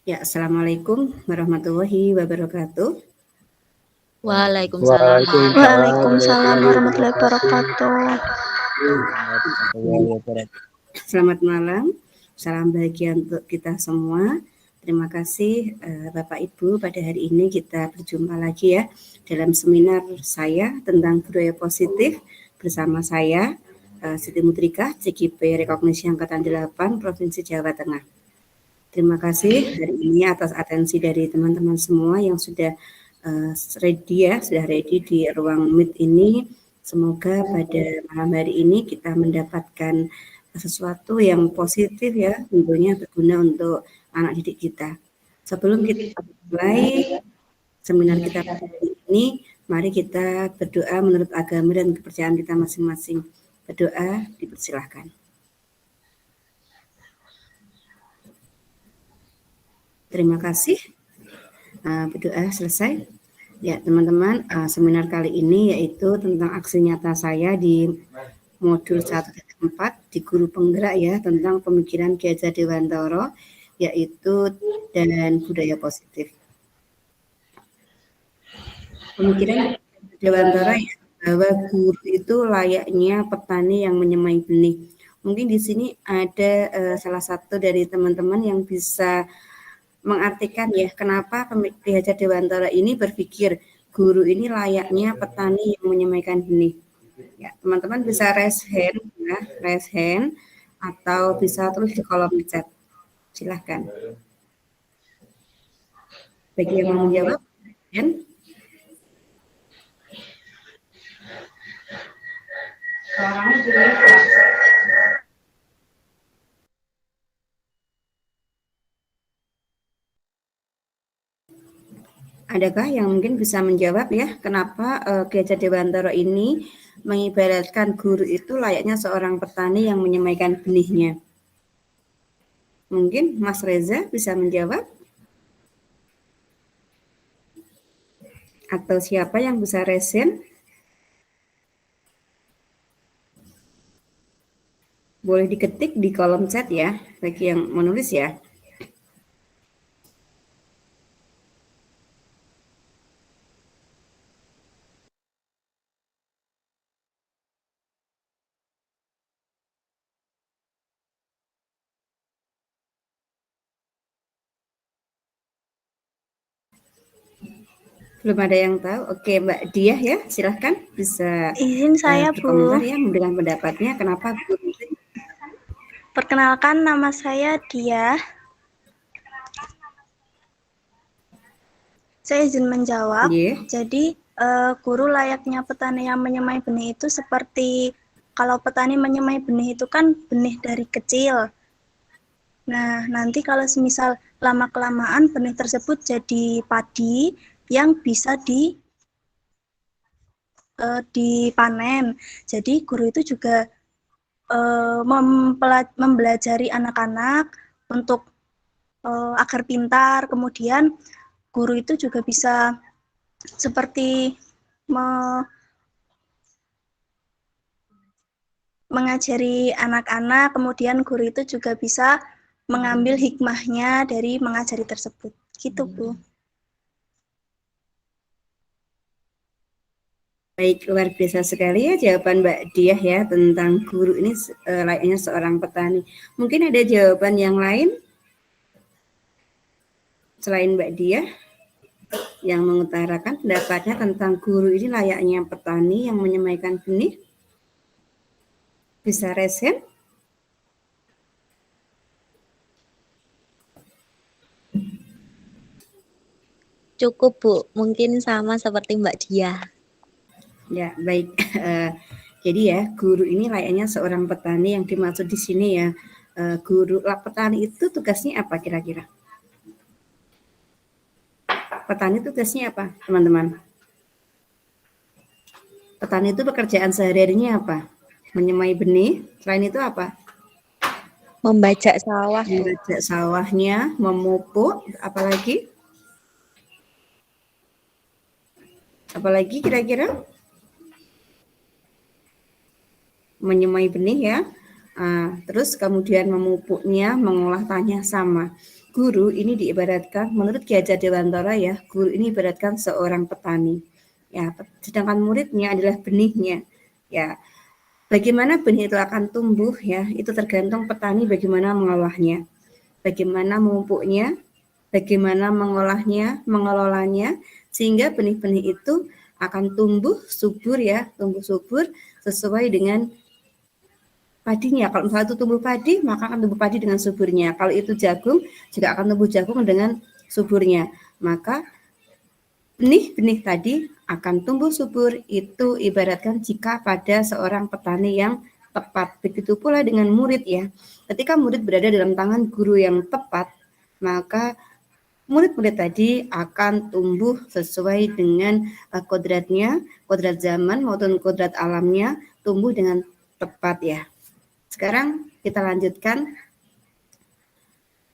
Ya, Assalamualaikum warahmatullahi wabarakatuh. Waalaikumsalam warahmatullahi wabarakatuh. Selamat malam, salam bahagia untuk kita semua. Terima kasih Bapak Ibu, pada hari ini kita berjumpa lagi ya dalam seminar saya tentang budaya positif bersama saya Siti Mutrika, CGP Rekognisi Angkatan 8 Provinsi Jawa Tengah. Terima kasih hari ini atas atensi dari teman-teman semua yang sudah ready di ruang Meet ini. Semoga pada malam hari ini kita mendapatkan sesuatu yang positif ya, tentunya berguna untuk anak didik kita. Sebelum kita mulai seminar kita hari ini, mari kita berdoa menurut agama dan kepercayaan kita masing-masing. Berdoa, dipersilahkan. Terima kasih. Berdoa selesai. Ya teman-teman, seminar kali ini yaitu tentang aksi nyata saya di modul 1.4 di Guru Penggerak ya, tentang pemikiran Ki Hajar Dewantara, yaitu dan budaya positif. Pemikiran Dewantara ya, bahwa guru itu layaknya petani yang menyemai benih. Mungkin di sini ada salah satu dari teman-teman yang bisa mengartikan ya kenapa Ki Hajar Dewantara ini berpikir guru ini layaknya petani yang menyemaikan benih. Ya, teman-teman bisa raise hand atau bisa tulis di kolom chat. Silahkan. Bagi yang mau menjawab, adakah yang mungkin bisa menjawab ya kenapa Ki Hajar Dewantara ini mengibaratkan guru itu layaknya seorang petani yang menyemaikan benihnya? Mungkin Mas Reza bisa menjawab? Atau siapa yang bisa resen? Boleh diketik di kolom chat ya, bagi yang menulis ya. Belum ada yang tahu. Oke, Mbak Diah ya, silahkan bisa Izin saya, berkomentar Bu. ya memberikan pendapatnya kenapa guru. Perkenalkan, nama saya Diah. Saya izin menjawab. Jadi guru layaknya petani yang menyemai benih itu seperti kalau petani menyemai benih itu kan benih dari kecil. Nah, nanti kalau semisal lama-kelamaan benih tersebut jadi padi yang bisa dipanen. Jadi guru itu juga mempelajari anak-anak untuk agar pintar. Kemudian guru itu juga bisa seperti mengajari anak-anak, kemudian guru itu juga bisa mengambil hikmahnya dari mengajari tersebut. Gitu, Bu. Baik, luar biasa sekali ya jawaban Mbak Diah ya tentang guru ini layaknya seorang petani. Mungkin ada jawaban yang lain selain Mbak Diah yang mengutarakan pendapatnya tentang guru ini layaknya petani yang menyemaikan benih? Bisa resen? Cukup, Bu. Mungkin sama seperti Mbak Diah. Ya, baik. Jadi ya, guru ini layaknya seorang petani yang dimaksud di sini ya. Guru petani itu tugasnya apa kira-kira? Petani tugasnya apa, teman-teman? Petani itu pekerjaan sehari-harinya apa? Menyemai benih. Selain itu apa? Membajak sawah. Membajak sawahnya, memupuk, apalagi? Apalagi kira-kira? Menyemai benih ya. Terus kemudian memupuknya, mengolah tanah sama. guru ini diibaratkan, menurut Ki Hajar Dewantara ya, guru ini ibaratkan seorang petani. Ya, sedangkan muridnya adalah benihnya. Ya, bagaimana benih itu akan tumbuh ya, itu tergantung petani bagaimana mengolahnya, bagaimana memupuknya, bagaimana mengolahnya, mengelolanya, sehingga benih-benih itu akan tumbuh subur ya, tumbuh subur sesuai dengan padinya. Kalau misalnya itu tumbuh padi, maka akan tumbuh padi dengan suburnya. Kalau itu jagung, juga akan tumbuh jagung dengan suburnya. Maka benih-benih tadi akan tumbuh subur, itu ibaratkan jika pada seorang petani yang tepat. Begitu pula dengan murid ya. Ketika murid berada dalam tangan guru yang tepat, maka murid-murid tadi akan tumbuh sesuai dengan kodratnya, kodrat zaman maupun kodrat alamnya, tumbuh dengan tepat ya. Sekarang kita lanjutkan.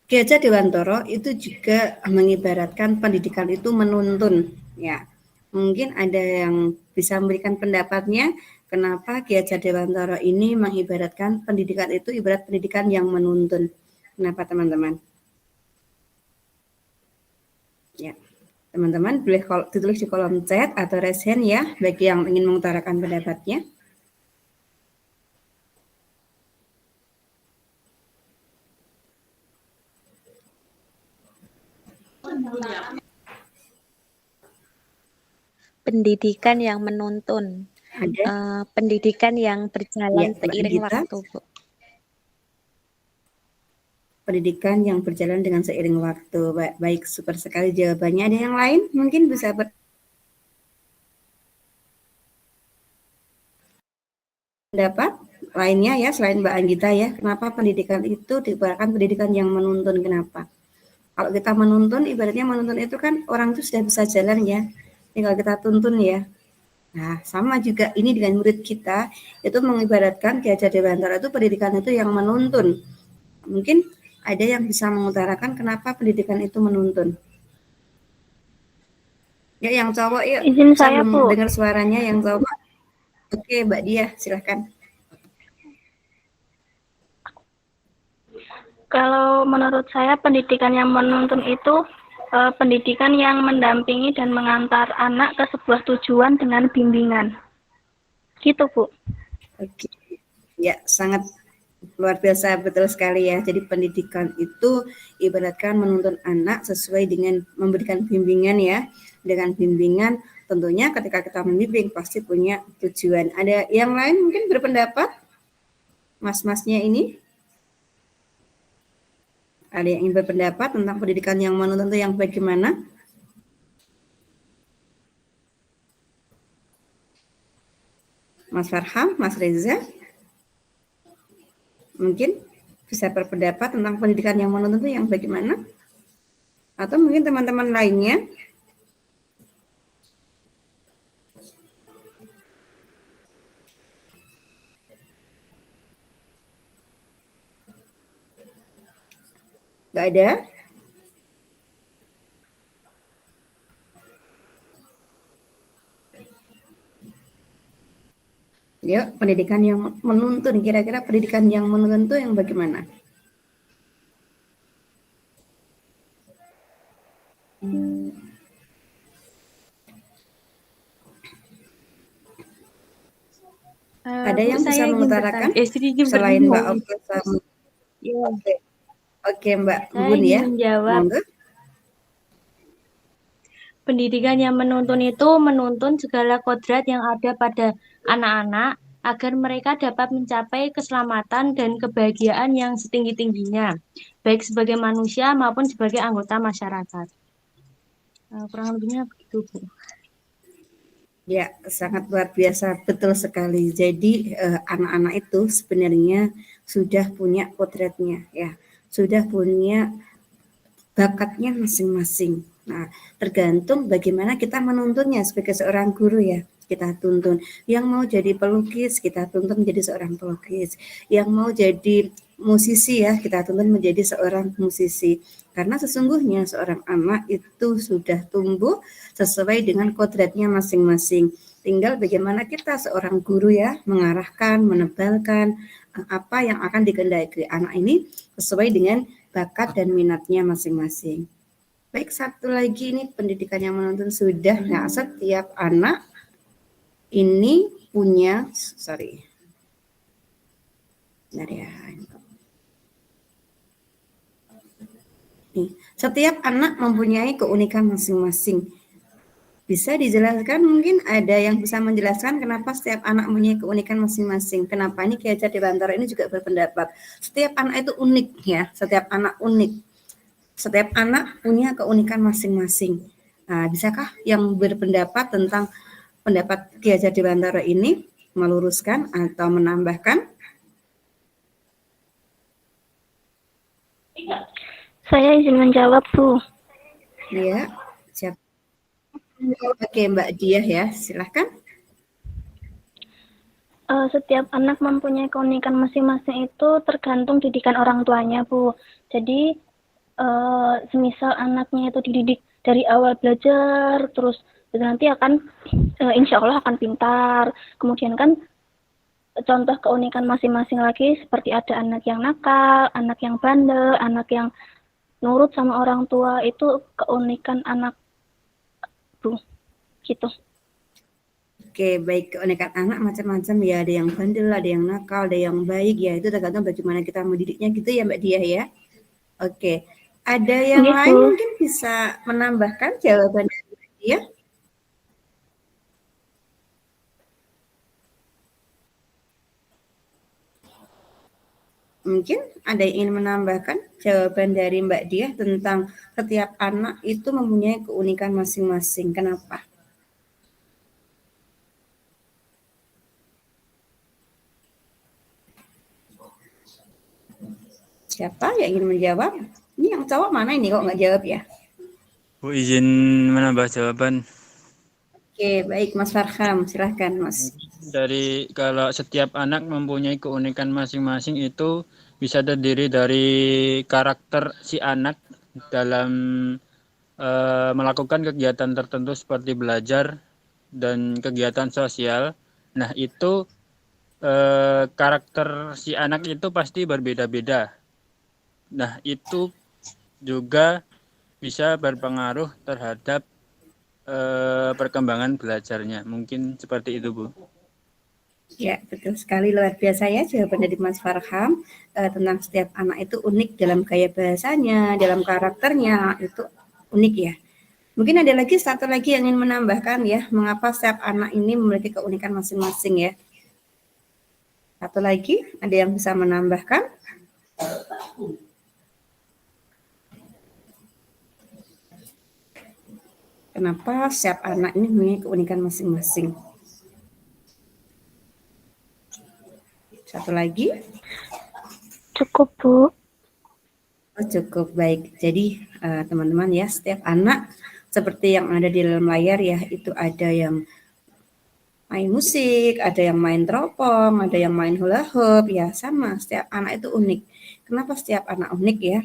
Ki Hajar Dewantara itu juga mengibaratkan pendidikan itu menuntun ya. Mungkin ada yang bisa memberikan pendapatnya kenapa Ki Hajar Dewantara ini mengibaratkan pendidikan itu ibarat pendidikan yang menuntun. Kenapa teman-teman? Ya. Teman-teman boleh ditulis di kolom chat atau raise hand ya bagi yang ingin mengutarakan pendapatnya. Pendidikan yang menuntun, pendidikan yang berjalan seiring waktu, Bu. Pendidikan yang berjalan dengan seiring waktu. Baik, super sekali jawabannya. Ada yang lain? Mungkin bisa pendapat lainnya ya selain Mbak Anggita ya. Kenapa pendidikan itu diibaratkan pendidikan yang menuntun? Kenapa? Kalau kita menuntun, ibaratnya menuntun itu kan orang itu sudah bisa jalan ya. Tinggal kita tuntun ya. Nah, sama juga ini dengan murid kita, itu mengibaratkan Ki Hajar Dewantara itu pendidikan itu yang menuntun. Mungkin ada yang bisa mengutarakan kenapa pendidikan itu menuntun. Ya, yang cowok yuk. Izin saya, Bu. Dengar suaranya yang cowok. Oke, Mbak Dia, silahkan. Kalau menurut saya pendidikan yang menuntun itu pendidikan yang mendampingi dan mengantar anak ke sebuah tujuan dengan bimbingan. Gitu, Bu. Oke. Ya, sangat luar biasa, betul sekali ya. Jadi pendidikan itu ibaratkan menuntun anak sesuai dengan memberikan bimbingan ya. Dengan bimbingan tentunya ketika kita membimbing pasti punya tujuan. Ada yang lain mungkin berpendapat? Mas-masnya ini? Ada yang ingin berpendapat tentang pendidikan yang menuntun itu yang bagaimana? Mas Farham, Mas Reza? Mungkin bisa berpendapat tentang pendidikan yang menuntun itu yang bagaimana? Atau mungkin teman-teman lainnya? Nggak ada? Ya, pendidikan yang menuntun, kira-kira pendidikan yang menuntun itu yang bagaimana? Ada yang bisa mengutarakan selain Mbak Oke sama ya. Oke, Mbak Bun ya. Menjawab. Pendidikan yang menuntun itu menuntun segala kodrat yang ada pada anak-anak agar mereka dapat mencapai keselamatan dan kebahagiaan yang setinggi-tingginya, baik sebagai manusia maupun sebagai anggota masyarakat. Kurang lebihnya begitu, Bu. Ya, sangat luar biasa, betul sekali. Jadi anak-anak itu sebenarnya sudah punya kodratnya, ya, sudah punya bakatnya masing-masing. Nah, tergantung bagaimana kita menuntunnya sebagai seorang guru ya. Kita tuntun. Yang mau jadi pelukis, kita tuntun menjadi seorang pelukis. Yang mau jadi musisi ya, kita tuntun menjadi seorang musisi. Karena sesungguhnya seorang anak itu sudah tumbuh sesuai dengan kodratnya masing-masing. Tinggal bagaimana kita seorang guru ya, mengarahkan, menebalkan apa yang akan dikehendaki anak ini sesuai dengan bakat dan minatnya masing-masing. Baik, satu lagi ini pendidikan yang menuntun sudah. Nah, setiap anak ini punya, Bentar ya. Nih, setiap anak mempunyai keunikan masing-masing. Bisa dijelaskan, mungkin ada yang bisa menjelaskan kenapa setiap anak mempunyai keunikan masing-masing. Kenapa ini Ki Hajar Dewantara ini juga berpendapat setiap anak itu unik ya, setiap anak unik. Setiap anak punya keunikan masing-masing. Nah, bisakah yang berpendapat tentang pendapat Ki Hajar Dewantara ini meluruskan atau menambahkan? Saya izin menjawab, Bu. Ya, siap. Oke, Mbak Diah ya, silahkan. Setiap anak mempunyai keunikan masing-masing itu tergantung didikan orang tuanya, Bu. Jadi, semisal anaknya itu dididik dari awal belajar, terus nanti akan insya Allah akan pintar. Kemudian kan contoh keunikan masing-masing lagi seperti ada anak yang nakal, anak yang bandel, anak yang nurut sama orang tua, itu keunikan anak, Bu. Gitu. Oke, baik, keunikan anak macam-macam ya, ada yang bandel, ada yang nakal, ada yang baik ya, itu tergantung bagaimana kita mendidiknya gitu ya Mbak Diah ya. Oke. Ada yang lain mungkin bisa menambahkan jawaban dari dia? Mungkin ada yang ingin menambahkan jawaban dari Mbak Diah tentang setiap anak itu mempunyai keunikan masing-masing. Kenapa? Siapa yang ingin menjawab? Ini yang cowok mana ini kok nggak jawab ya? Bu, izin menambah jawaban. Oke, baik Mas Farham, silahkan Mas. Dari kalau setiap anak mempunyai keunikan masing-masing itu bisa terdiri dari karakter si anak dalam melakukan kegiatan tertentu seperti belajar dan kegiatan sosial. Nah, itu karakter si anak itu pasti berbeda-beda. Nah, itu juga bisa berpengaruh terhadap perkembangan belajarnya. Mungkin seperti itu, Bu. Ya, betul sekali, luar biasa ya jawaban dari Mas Farham tentang setiap anak itu unik dalam gaya bahasanya, dalam karakternya, itu unik ya. Mungkin ada lagi satu lagi yang ingin menambahkan ya, mengapa setiap anak ini memiliki keunikan masing-masing ya. Satu lagi, ada yang bisa menambahkan? Kenapa setiap anak ini mempunyai keunikan masing-masing? Satu lagi? Cukup, Bu. Oh, cukup, baik. Jadi teman-teman ya, setiap anak seperti yang ada di dalam layar ya, itu ada yang main musik, ada yang main teropong, ada yang main hula hoop, ya sama. Setiap anak itu unik. Kenapa setiap anak unik ya?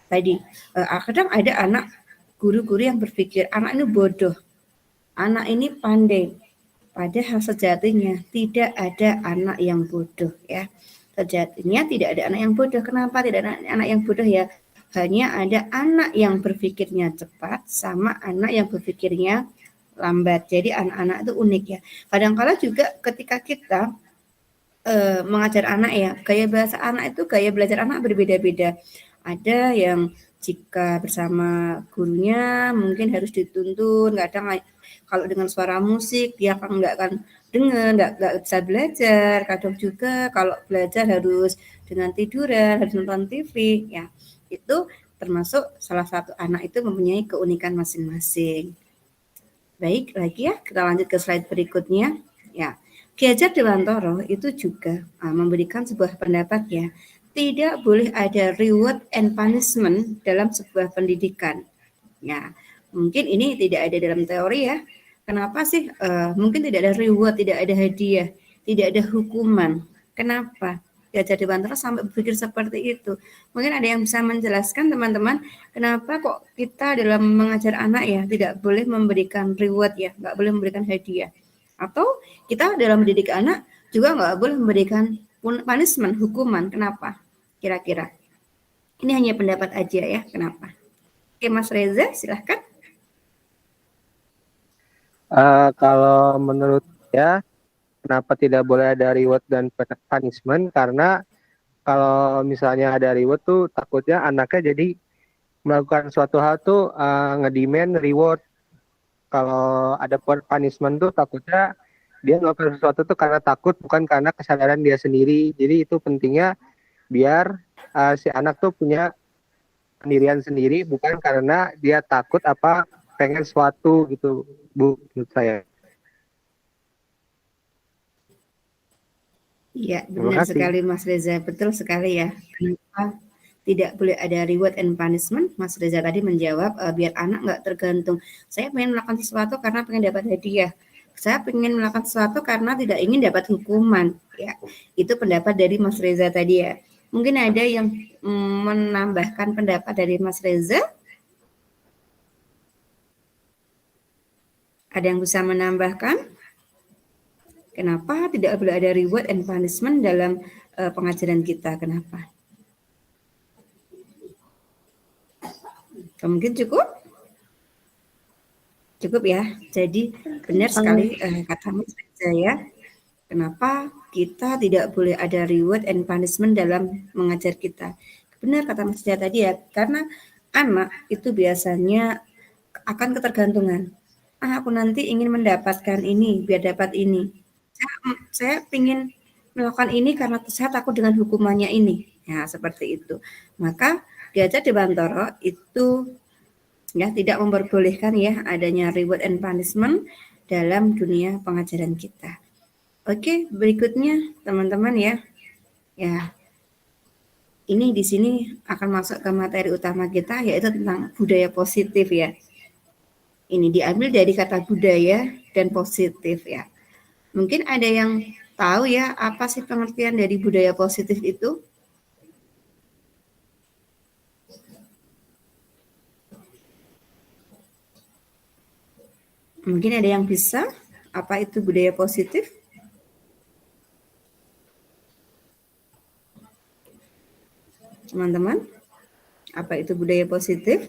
Tadi kadang ada anak guru-guru yang berpikir anak ini bodoh, anak ini pandai. Padahal sejatinya tidak ada anak yang bodoh ya. Sejatinya tidak ada anak yang bodoh. Kenapa tidak ada anak yang bodoh ya? Hanya ada anak yang berpikirnya cepat sama anak yang berpikirnya lambat. Jadi anak-anak itu unik ya. Kadang-kala juga ketika kita mengajar anak ya, gaya bahasa anak itu, gaya belajar anak berbeda-beda. Ada yang jika bersama gurunya mungkin harus dituntun, kadang kalau dengan suara musik dia kan nggak akan dengar, nggak bisa belajar. Kadang juga kalau belajar harus dengan tiduran, harus nonton TV, ya itu termasuk salah satu anak itu mempunyai keunikan masing-masing. Baik, lagi ya kita lanjut ke slide berikutnya. Ya, Ki Hajar Dewantara itu juga memberikan sebuah pendapat ya. Tidak boleh ada reward and punishment dalam sebuah pendidikan. Ya, mungkin ini tidak ada dalam teori ya. Kenapa sih? Mungkin tidak ada reward, tidak ada hadiah, tidak ada hukuman. Kenapa? Ki Hajar Dewantara sampai berpikir seperti itu. Mungkin ada yang bisa menjelaskan teman-teman, kenapa kok kita dalam mengajar anak ya tidak boleh memberikan reward ya, nggak boleh memberikan hadiah. Atau kita dalam mendidik anak juga nggak boleh memberikan punishment, hukuman. Kenapa? Kira-kira. Ini hanya pendapat aja ya, kenapa? Oke, Mas Reza, silahkan. Kalau menurut saya, kenapa tidak boleh ada reward dan punishment? Karena kalau misalnya ada reward tuh takutnya anaknya jadi melakukan suatu hal tuh ngedemand reward. Kalau ada punishment tuh takutnya dia melakukan sesuatu tuh karena takut, bukan karena kesadaran dia sendiri. Jadi itu pentingnya biar si anak tuh punya pendirian sendiri, bukan karena dia takut apa pengen sesuatu gitu, Bu, menurut saya. Iya, Terima benar kasih. sekali Mas Reza, betul sekali ya. Kenapa tidak boleh ada reward and punishment? Mas Reza tadi menjawab biar anak nggak tergantung. Saya pengen melakukan sesuatu karena pengen dapat hadiah. Saya pengen melakukan sesuatu karena tidak ingin dapat hukuman. Ya, itu pendapat dari Mas Reza tadi ya. Mungkin ada yang menambahkan pendapat dari Mas Reza? Ada yang bisa menambahkan? Kenapa tidak boleh ada reward and punishment dalam pengajaran kita? Kenapa? Mungkin cukup? Cukup ya. Jadi benar sekali kata Mas Reza ya. Kenapa kita tidak boleh ada reward and punishment dalam mengajar kita? Benar kata Mas Reza tadi ya. Karena anak itu biasanya akan ketergantungan. Aku nanti ingin mendapatkan ini biar dapat ini. Saya ingin melakukan ini karena saya takut dengan hukumannya ini. Ya, seperti itu. Maka diajar di Bantoro itu ya tidak memperbolehkan ya adanya reward and punishment dalam dunia pengajaran kita. Oke, berikutnya teman-teman ya. Ya. Ini di sini akan masuk ke materi utama kita yaitu tentang budaya positif ya. Ini diambil dari kata budaya dan positif ya. Mungkin ada yang tahu ya apa sih pengertian dari budaya positif itu? Mungkin ada yang bisa? Apa itu budaya positif? Teman-teman, apa itu budaya positif?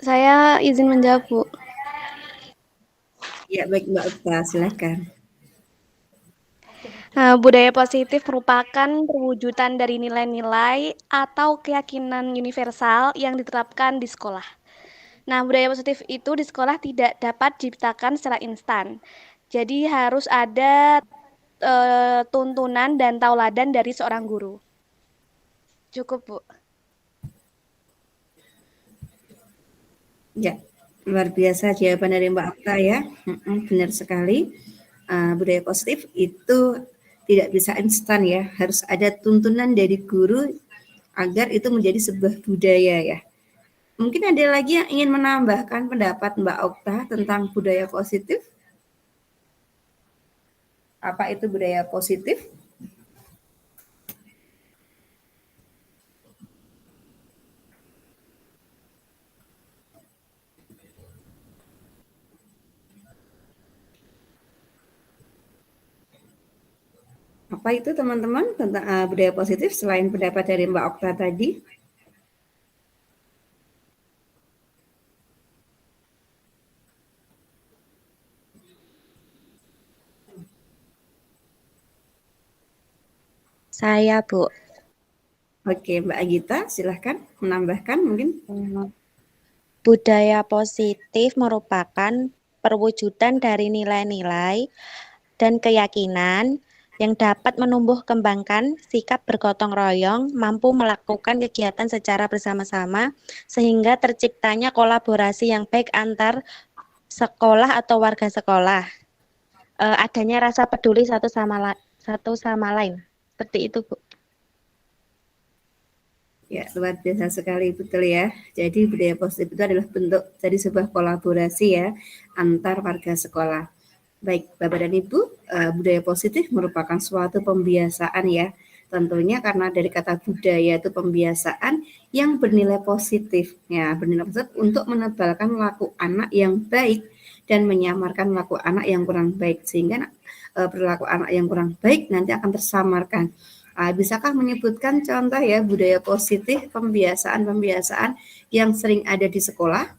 Saya izin menjawab, Bu. Ya, baik Mbak Ukta, silakan. Budaya positif merupakan perwujudan dari nilai-nilai atau keyakinan universal yang diterapkan di sekolah. Nah, budaya positif itu di sekolah tidak dapat diciptakan secara instan. Jadi harus ada tuntunan dan tauladan dari seorang guru. Cukup, Bu. Ya, luar biasa jawaban dari Mbak Okta ya. Benar sekali. Budaya positif itu tidak bisa instan ya. Harus ada tuntunan dari guru agar itu menjadi sebuah budaya ya. Mungkin ada lagi yang ingin menambahkan pendapat Mbak Okta tentang budaya positif? Apa itu budaya positif? Apa itu teman-teman tentang budaya positif selain pendapat dari Mbak Okta tadi? Saya, Bu. Oke, Mbak Agita, silahkan menambahkan mungkin. Budaya positif merupakan perwujudan dari nilai-nilai dan keyakinan yang dapat menumbuh kembangkan sikap bergotong royong, mampu melakukan kegiatan secara bersama-sama, sehingga terciptanya kolaborasi yang baik antar sekolah atau warga sekolah. Adanya rasa peduli satu sama lain. Seperti itu, Bu. Ya, luar biasa sekali, betul ya. Jadi budaya positif itu adalah bentuk dari sebuah kolaborasi ya antar warga sekolah. Baik, Bapak dan Ibu, budaya positif merupakan suatu pembiasaan ya. Tentunya karena dari kata budaya itu pembiasaan yang bernilai positif. Ya, bernilai positif untuk menebalkan laku anak yang baik dan menyamarkan laku anak yang kurang baik. Sehingga perilaku anak yang kurang baik nanti akan tersamarkan. Bisakah menyebutkan contoh ya budaya positif pembiasaan-pembiasaan yang sering ada di sekolah?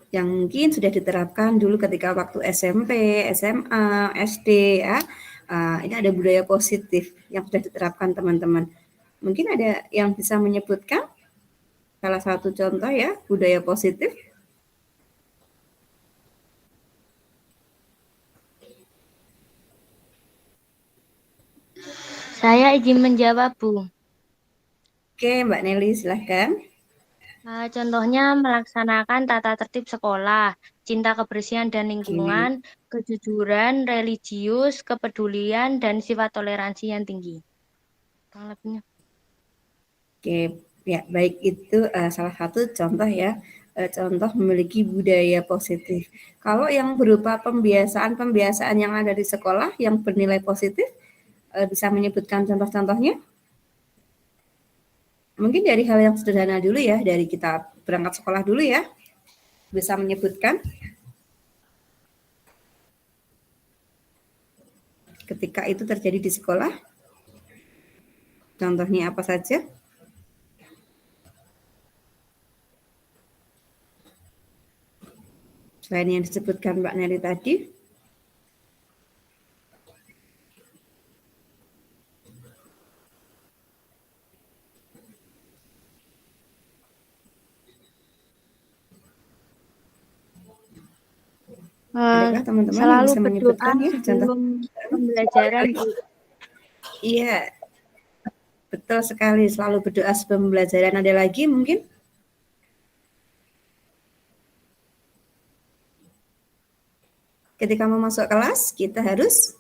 Yang mungkin sudah diterapkan dulu ketika waktu SMP, SMA, SD ya. Ini ada budaya positif yang sudah diterapkan teman-teman. Mungkin ada yang bisa menyebutkan salah satu contoh ya budaya positif? Saya izin menjawab, Bu. Oke, Mbak Nelly silahkan. Contohnya melaksanakan tata tertib sekolah, cinta kebersihan dan lingkungan, kejujuran, religius, kepedulian, dan sifat toleransi yang tinggi. Oke, ya baik itu salah satu contoh ya, contoh memiliki budaya positif. Kalau yang berupa pembiasaan-pembiasaan yang ada di sekolah yang bernilai positif, bisa menyebutkan contoh-contohnya? Mungkin dari hal yang sederhana dulu ya, dari kita berangkat sekolah dulu ya, bisa menyebutkan ketika itu terjadi di sekolah, contohnya apa saja? Selain yang disebutkan Mbak Nelly tadi. Adakah teman-teman yang bisa menyebutkan ya contoh pembelajaran? Iya, betul sekali. Selalu berdoa sebelum pembelajaran. Ada lagi mungkin? Ketika mau masuk kelas, kita harus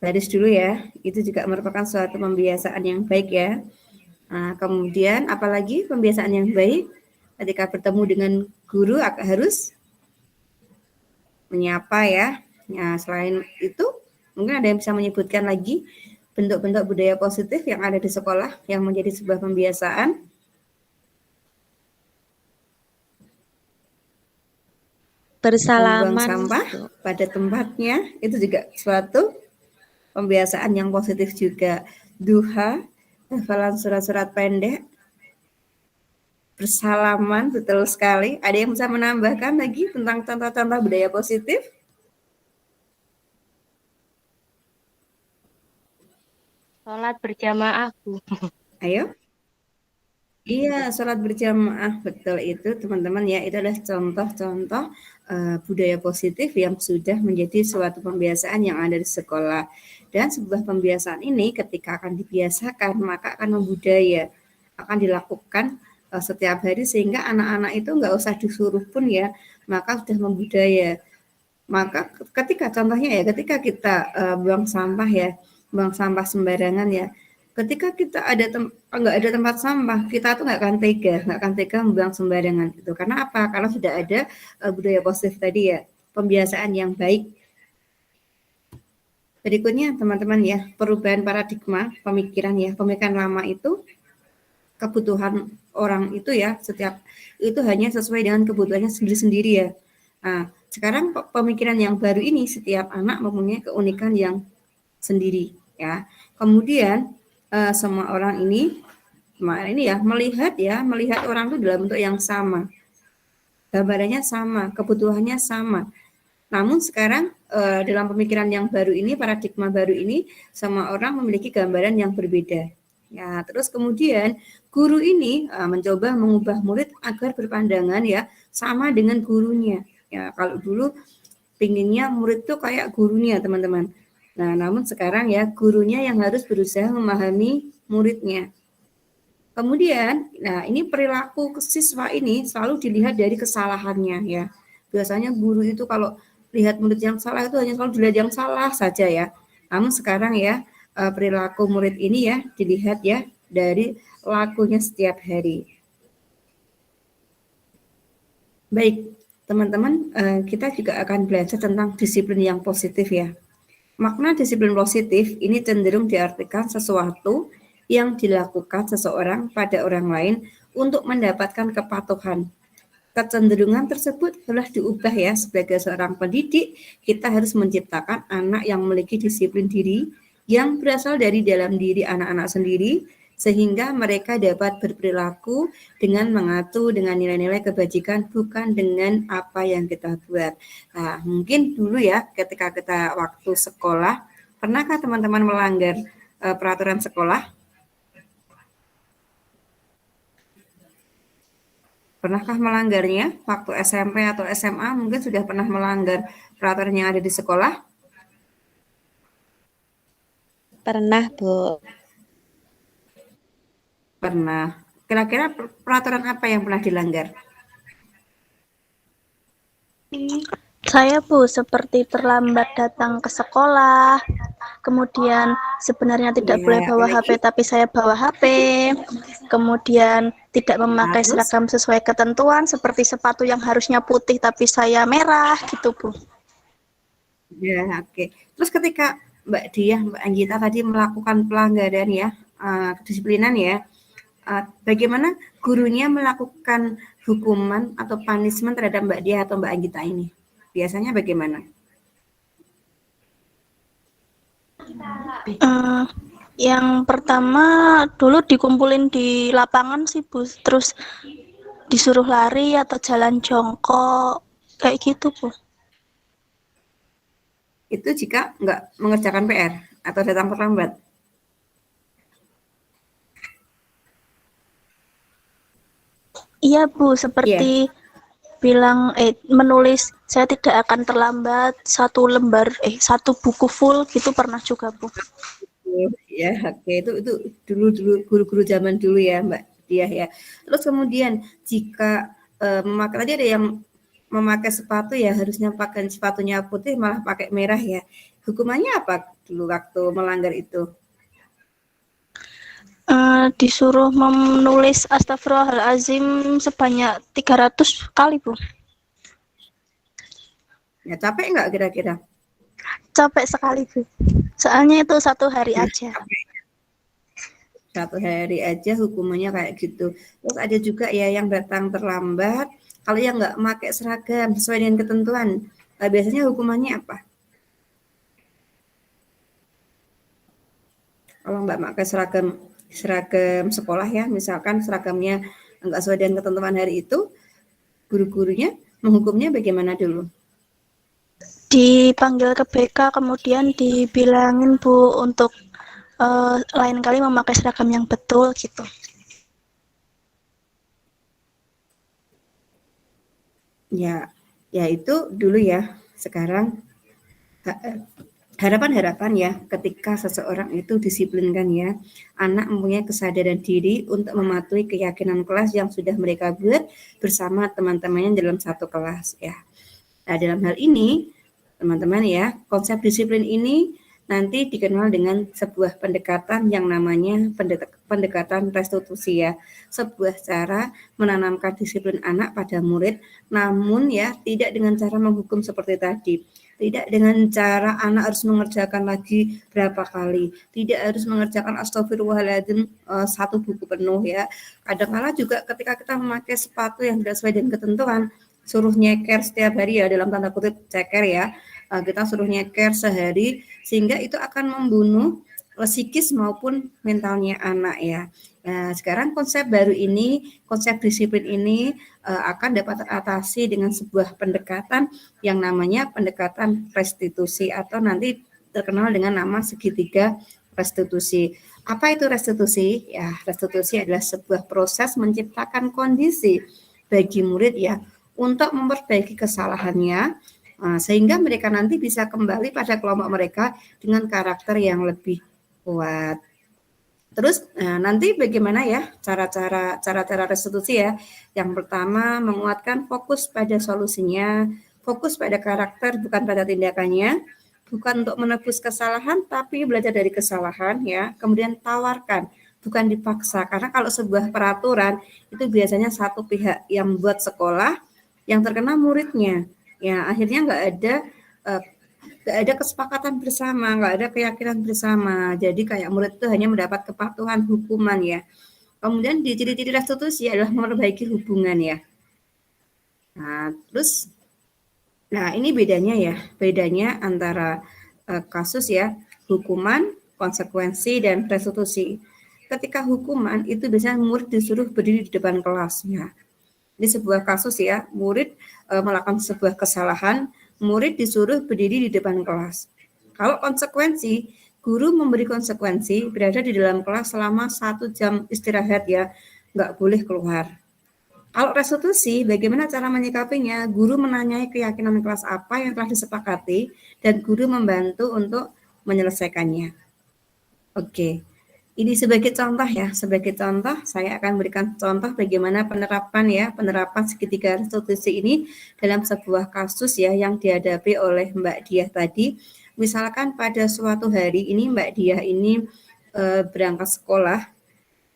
baris dulu ya. Itu juga merupakan suatu pembiasaan yang baik ya. Kemudian apalagi pembiasaan yang baik ketika bertemu dengan guru harus menyapa ya. Selain itu, mungkin ada yang bisa menyebutkan lagi bentuk-bentuk budaya positif yang ada di sekolah yang menjadi sebuah pembiasaan. Bersalaman. Membuang sampah pada tempatnya, itu juga suatu pembiasaan yang positif juga. Duha, hafalan surat-surat pendek, bersalaman, betul sekali. Ada yang bisa menambahkan lagi tentang contoh-contoh budaya positif? Sholat berjamaah, Bu. Ayo. Iya, sholat berjamaah, betul itu teman-teman ya. Itu adalah contoh-contoh budaya positif yang sudah menjadi suatu pembiasaan yang ada di sekolah. Dan sebuah pembiasaan ini ketika akan dibiasakan, maka akan membudaya, akan dilakukan setiap hari sehingga anak-anak itu nggak usah disuruh pun ya, maka sudah membudaya. Maka ketika contohnya ya, ketika kita buang sampah ya, buang sampah sembarangan ya, ketika kita nggak ada tempat sampah, kita tuh nggak akan tega membuang sembarangan itu. Karena apa? Karena sudah ada budaya positif tadi ya, pembiasaan yang baik. Berikutnya teman-teman ya, perubahan paradigma pemikiran ya, pemikiran lama itu kebutuhan orang itu ya, setiap itu hanya sesuai dengan kebutuhannya sendiri-sendiri ya. Nah, sekarang pemikiran yang baru ini setiap anak mempunyai keunikan yang sendiri ya. Kemudian semua orang ini ya melihat orang itu dalam bentuk yang sama, gambarannya sama, kebutuhannya sama. Namun sekarang dalam pemikiran yang baru ini, paradigma baru ini, semua orang memiliki gambaran yang berbeda. Ya, terus kemudian guru ini mencoba mengubah murid agar berpandangan ya sama dengan gurunya. Ya, kalau dulu pinginnya murid tuh kayak gurunya teman-teman. Nah, namun sekarang ya gurunya yang harus berusaha memahami muridnya. Kemudian, nah ini perilaku siswa ini selalu dilihat dari kesalahannya ya. Biasanya guru itu kalau lihat murid yang salah itu hanya selalu dilihat yang salah saja ya. Namun sekarang ya perilaku murid ini ya dilihat ya dari lakunya setiap hari. Baik, teman-teman, kita juga akan belajar tentang disiplin yang positif ya. Makna disiplin positif ini cenderung diartikan sesuatu yang dilakukan seseorang pada orang lain untuk mendapatkan kepatuhan kecenderungan tersebut harus diubah ya. Sebagai seorang pendidik, kita harus menciptakan anak yang memiliki disiplin diri yang berasal dari dalam diri anak-anak sendiri, sehingga mereka dapat berperilaku dengan mengacu dengan nilai-nilai kebajikan, bukan dengan apa yang kita buat. Nah, mungkin dulu ya ketika kita waktu sekolah, pernahkah teman-teman melanggar peraturan sekolah? Pernahkah melanggarnya waktu SMP atau SMA? Mungkin sudah pernah melanggar peraturan yang ada di sekolah? Pernah, Bu. Pernah. Kira-kira peraturan apa yang pernah dilanggar? Saya, Bu, seperti terlambat datang ke sekolah, kemudian sebenarnya tidak Ya, boleh bawa apalagi? HP tapi saya bawa HP, kemudian tidak memakai Terus? seragam sesuai ketentuan seperti sepatu yang harusnya putih tapi saya merah gitu, Bu. Ya, oke. Terus ketika Mbak Diah, Mbak Anggita tadi melakukan pelanggaran ya, kedisiplinan ya, bagaimana gurunya melakukan hukuman atau punishment terhadap Mbak Diah atau Mbak Anggita ini? Biasanya bagaimana? Yang pertama dulu dikumpulin di lapangan sih, Bu, terus disuruh lari atau jalan jongkok kayak gitu, Bu. Itu jika nggak mengerjakan PR atau datang terlambat. Iya, Bu, seperti bilang menulis saya tidak akan terlambat satu buku full gitu pernah juga, Bu. Ya, oke. Itu dulu guru-guru zaman dulu ya, Mbak Diah ya. Terus kemudian jika memakai, tadi ada yang memakai sepatu ya harusnya pakai sepatunya putih malah pakai merah ya. Hukumannya apa dulu waktu melanggar itu? Disuruh menulis astagfirullahalazim sebanyak 300 kali, Bu. Ya, capek nggak kira-kira? Capek sekali, Bu. Soalnya itu satu hari aja. Satu hari aja hukumannya kayak gitu. Terus ada juga ya yang datang terlambat. Kalau yang nggak pakai seragam sesuai dengan ketentuan, biasanya hukumannya apa? Kalau nggak pakai seragam sekolah ya, misalkan seragamnya nggak sesuai dengan ketentuan hari itu, guru-gurunya menghukumnya bagaimana dulu? Dipanggil ke BK, kemudian dibilangin, Bu, untuk lain kali memakai seragam yang betul gitu. Ya itu dulu ya. Sekarang harapan ya ketika seseorang itu disiplinkan ya, anak mempunyai kesadaran diri untuk mematuhi keyakinan kelas yang sudah mereka buat bersama teman-temannya dalam satu kelas ya. Nah, dalam hal ini teman-teman ya, konsep disiplin ini nanti dikenal dengan sebuah pendekatan yang namanya pendekatan restitusi ya. Sebuah cara menanamkan disiplin anak pada murid, namun ya tidak dengan cara menghukum seperti tadi. Tidak dengan cara anak harus mengerjakan lagi berapa kali. Tidak harus mengerjakan astagfirullahaladzim satu buku penuh ya. Kadang-kala juga ketika kita memakai sepatu yang tidak sesuai dengan ketentuan, suruh nyeker setiap hari ya, dalam tanda kutip ceker ya, kita suruh nyeker sehari, sehingga itu akan membunuh psikis maupun mentalnya anak ya. Nah, sekarang konsep baru ini, konsep disiplin ini akan dapat teratasi dengan sebuah pendekatan yang namanya pendekatan restitusi atau nanti terkenal dengan nama segitiga restitusi. Apa itu restitusi? Ya, restitusi adalah sebuah proses menciptakan kondisi bagi murid ya untuk memperbaiki kesalahannya sehingga mereka nanti bisa kembali pada kelompok mereka dengan karakter yang lebih kuat. Terus nanti bagaimana ya cara restitusi ya? Yang pertama menguatkan fokus pada solusinya, fokus pada karakter bukan pada tindakannya, bukan untuk menebus kesalahan tapi belajar dari kesalahan ya. Kemudian tawarkan, bukan dipaksa, karena kalau sebuah peraturan itu biasanya satu pihak yang buat sekolah, yang terkena muridnya. Ya akhirnya nggak ada kesepakatan bersama, nggak ada keyakinan bersama. Jadi kayak murid itu hanya mendapat kepatuhan hukuman ya. Kemudian di ciri-ciri restitusi adalah memperbaiki hubungan ya. Nah, terus ini bedanya antara kasus ya, hukuman, konsekuensi, dan restitusi. Ketika hukuman itu biasanya murid disuruh berdiri di depan kelas ya. Di sebuah kasus ya, murid melakukan sebuah kesalahan, murid disuruh berdiri di depan kelas. Kalau konsekuensi, guru memberi konsekuensi berada di dalam kelas selama 1 jam istirahat ya, nggak boleh keluar. Kalau restitusi, bagaimana cara menyikapinya? Guru menanyai keyakinan kelas apa yang telah disepakati dan guru membantu untuk menyelesaikannya. Oke, ini sebagai contoh ya. Sebagai contoh, saya akan berikan contoh bagaimana penerapan segitiga restitusi ini dalam sebuah kasus ya yang dihadapi oleh Mbak Diah tadi. Misalkan pada suatu hari ini Mbak Diah ini berangkat sekolah,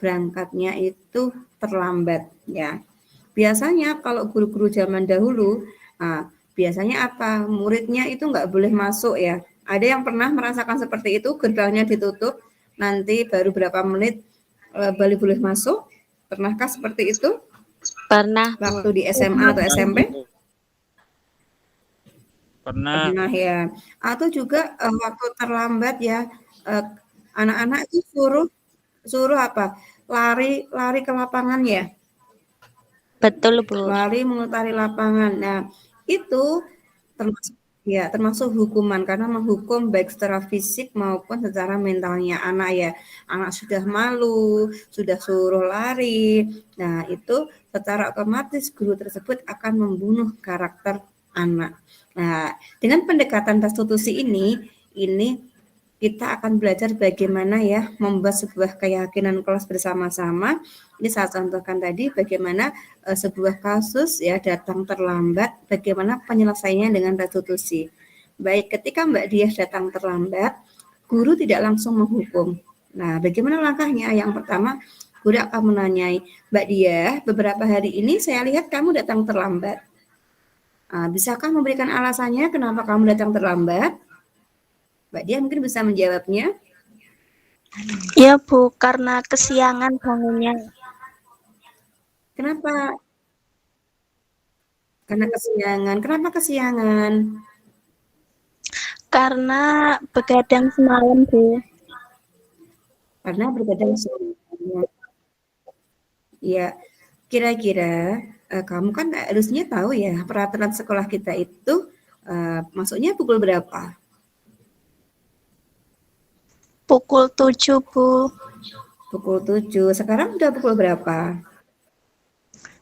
berangkatnya itu terlambat ya. Biasanya kalau guru-guru zaman dahulu, biasanya apa? Muridnya itu nggak boleh masuk ya. Ada yang pernah merasakan seperti itu, gerbangnya ditutup, nanti baru berapa menit baru boleh masuk? Pernahkah seperti itu? Pernah, Bu. Waktu di SMA atau SMP? Pernah. Pernah ya. Atau juga waktu terlambat ya, anak-anak itu suruh apa? Lari ke lapangan ya. Betul, Bu. Lari mengitari lapangan. Nah, itu termasuk hukuman karena menghukum baik secara fisik maupun secara mentalnya anak ya. Anak sudah malu, sudah suruh lari. Nah, itu secara otomatis guru tersebut akan membunuh karakter anak. Nah, dengan pendekatan restitusi ini kita akan belajar bagaimana ya membuat sebuah keyakinan kelas bersama-sama. Ini saya contohkan tadi bagaimana sebuah kasus ya datang terlambat, bagaimana penyelesaiannya dengan restitusi. Baik, ketika Mbak Diah datang terlambat, guru tidak langsung menghukum. Nah, bagaimana langkahnya? Yang pertama, guru akan menanyai, Mbak Diah, beberapa hari ini saya lihat kamu datang terlambat. Bisakah memberikan alasannya kenapa kamu datang terlambat? Mbak Diah mungkin bisa menjawabnya. Ya Bu, karena kesiangan bangunnya. Kenapa? Karena kesiangan. Kenapa kesiangan? Karena begadang semalam Bu. Karena begadang semalam. Ya, kira-kira kamu kan harusnya tahu ya peraturan sekolah kita itu masuknya pukul berapa? Pukul 7 Bu. Pukul 7. Sekarang udah pukul berapa?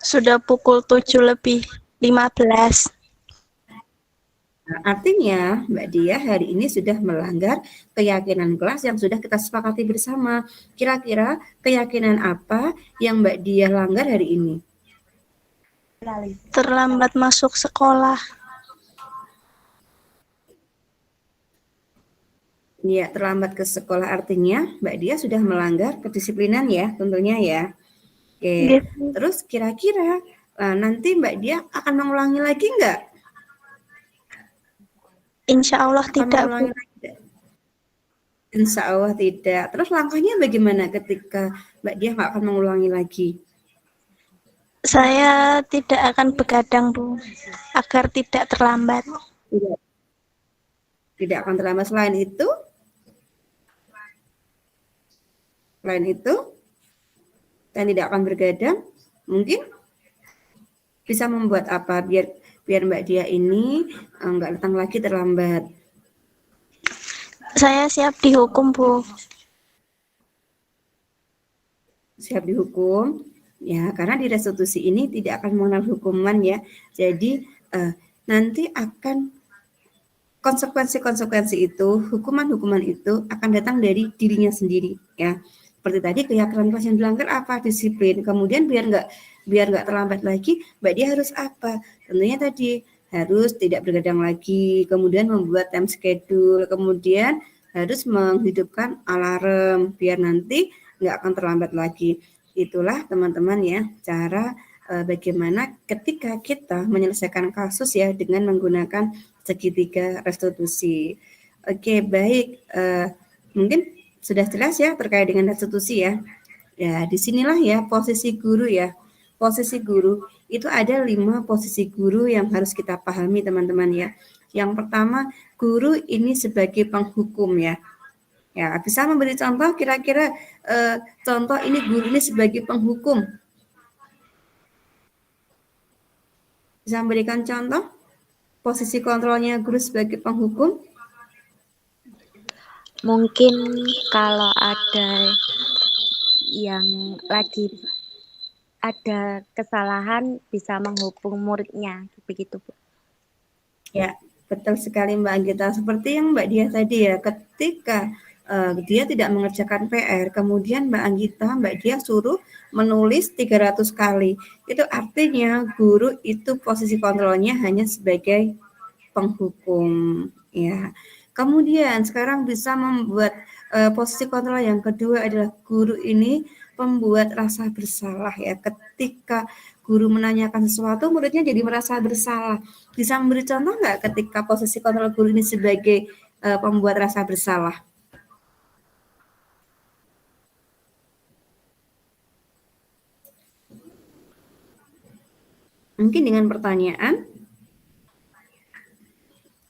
Sudah pukul 7:15. Nah, artinya Mbak Diah hari ini sudah melanggar keyakinan kelas yang sudah kita sepakati bersama. Kira-kira keyakinan apa yang Mbak Diah langgar hari ini? Terlambat masuk sekolah. Ya, terlambat ke sekolah artinya Mbak Diah sudah melanggar kedisiplinan ya tentunya ya. Oke, terus kira-kira nanti Mbak Diah akan mengulangi lagi enggak? Insya Allah tidak, Bu. Insya Allah tidak. Terus langkahnya bagaimana ketika Mbak Diah nggak akan mengulangi lagi? Saya tidak akan begadang, Bu, agar tidak terlambat. Tidak akan terlambat. Selain itu, dan tidak akan bergadang, mungkin bisa membuat apa biar Mbak Diah ini nggak datang lagi terlambat. Saya siap dihukum, Bu. Siap dihukum, ya karena di restitusi ini tidak akan mengenal hukuman ya. Jadi nanti akan konsekuensi itu, hukuman-hukuman itu akan datang dari dirinya sendiri ya. Seperti tadi keyakinan kelas yang dilanggar apa? Disiplin. Kemudian biar nggak terlambat lagi, Mbak Diah harus apa? Tentunya tadi harus tidak bergadang lagi, kemudian membuat time schedule, kemudian harus menghidupkan alarm biar nanti nggak akan terlambat lagi. Itulah teman-teman ya cara bagaimana ketika kita menyelesaikan kasus ya dengan menggunakan segitiga restitusi. Oke, baik. Mungkin sudah jelas ya terkait dengan restitusi ya. Ya, disinilah ya posisi guru ya. Posisi guru itu ada 5 posisi guru yang harus kita pahami teman-teman ya. Yang pertama, guru ini sebagai penghukum ya. Ya, bisa memberi contoh kira-kira contoh ini guru ini sebagai penghukum. Bisa memberikan contoh posisi kontrolnya guru sebagai penghukum? Mungkin kalau ada yang lagi ada kesalahan bisa menghukum muridnya, begitu Bu. Ya, betul sekali Mbak Anggita. Seperti yang Mbak Dia tadi ya, ketika dia tidak mengerjakan PR, kemudian Mbak Anggita, Mbak Dia suruh menulis 300 kali. Itu artinya guru itu posisi kontrolnya hanya sebagai penghukum. Ya. Kemudian sekarang bisa membuat posisi kontrol yang kedua adalah guru ini pembuat rasa bersalah ya. Ketika guru menanyakan sesuatu, muridnya jadi merasa bersalah. Bisa memberi contoh nggak ketika posisi kontrol guru ini sebagai pembuat rasa bersalah? Mungkin dengan pertanyaan.